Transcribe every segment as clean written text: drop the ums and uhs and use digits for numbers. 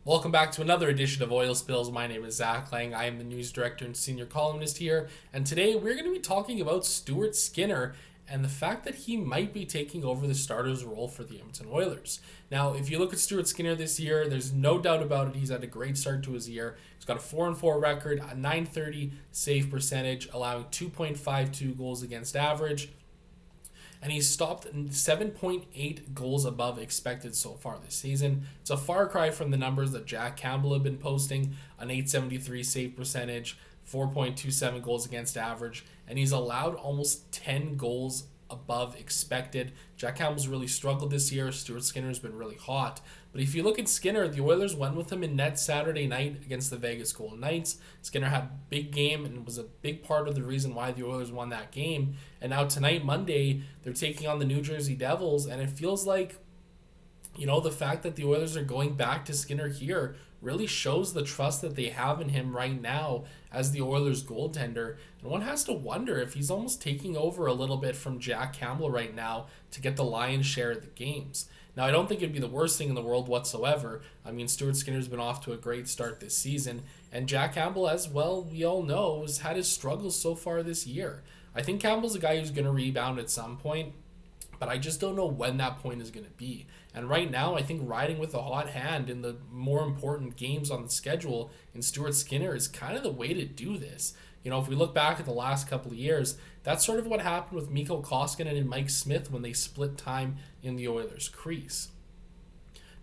Welcome back to another edition of Oil Spills. My name is Zach Laing. I am the news director and senior columnist here, and today we're going to be talking about Stuart Skinner and the fact that he might be taking over the starter's role for the Edmonton Oilers. Now, if you look at Stuart Skinner this year, there's no doubt about it. He's had a great start to his year. He's got a 4-4 record, a 930 save percentage, allowing 2.52 goals against average, and he's stopped 7.8 goals above expected so far this season. It's a far cry from the numbers that Jack Campbell had been posting, an 873 save percentage, 4.27 goals against average, and he's allowed almost 10 goals above expected. Jack Campbell's really struggled this year. Stuart Skinner's been really hot. But if you look at Skinner, the Oilers went with him in net Saturday night against the Vegas Golden Knights. Skinner had a big game and was a big part of the reason why the Oilers won that game. And now tonight, Monday, they're taking on the New Jersey Devils, and it feels like, the fact that the Oilers are going back to Skinner here really shows the trust that they have in him right now as the Oilers goaltender. And one has to wonder if he's almost taking over a little bit from Jack Campbell right now to get the lion's share of the games. Now, I don't think it'd be the worst thing in the world whatsoever. I mean, Stuart Skinner's been off to a great start this season, and Jack Campbell, as well, we all know, has had his struggles so far this year. I think Campbell's a guy who's going to rebound at some point, but I just don't know when that point is going to be. And right now, I think riding with a hot hand in the more important games on the schedule in Stuart Skinner is kind of the way to do this. If we look back at the last couple of years, that's sort of what happened with Mikko Koskinen and Mike Smith when they split time in the Oilers' crease.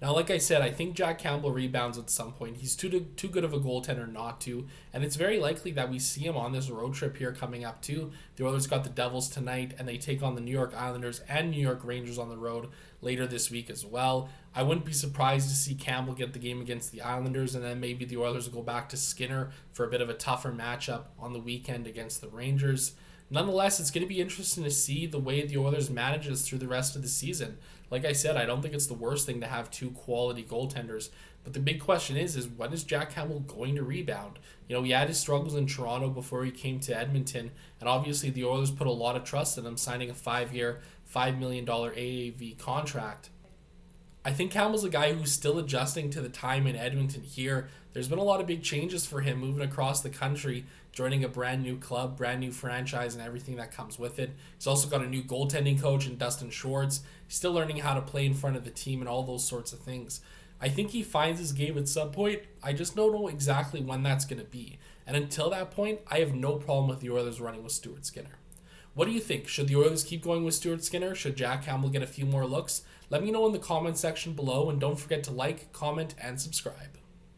Now, like I said, I think Jack Campbell rebounds at some point. He's too good of a goaltender not to, and it's very likely that we see him on this road trip here coming up too. The Oilers got the Devils tonight, and they take on the New York Islanders and New York Rangers on the road later this week as well. I wouldn't be surprised to see Campbell get the game against the Islanders, and then maybe the Oilers will go back to Skinner for a bit of a tougher matchup on the weekend against the Rangers. Nonetheless, it's going to be interesting to see the way the Oilers manages through the rest of the season. Like I said, I don't think it's the worst thing to have two quality goaltenders. But the big question is when is Jack Campbell going to rebound? He had his struggles in Toronto before he came to Edmonton, and obviously the Oilers put a lot of trust in him, signing a 5-year, $5 million AAV contract. I think Campbell's a guy who's still adjusting to the time in Edmonton here. There's been a lot of big changes for him moving across the country, joining a brand new club, brand new franchise, and everything that comes with it. He's also got a new goaltending coach in Dustin Schwartz. He's still learning how to play in front of the team and all those sorts of things. I think he finds his game at some point. I just don't know exactly when that's going to be. And until that point, I have no problem with the Oilers running with Stuart Skinner. What do you think? Should the Oilers keep going with Stuart Skinner? Should Jack Campbell get a few more looks? Let me know in the comment section below, and don't forget to like, comment, and subscribe.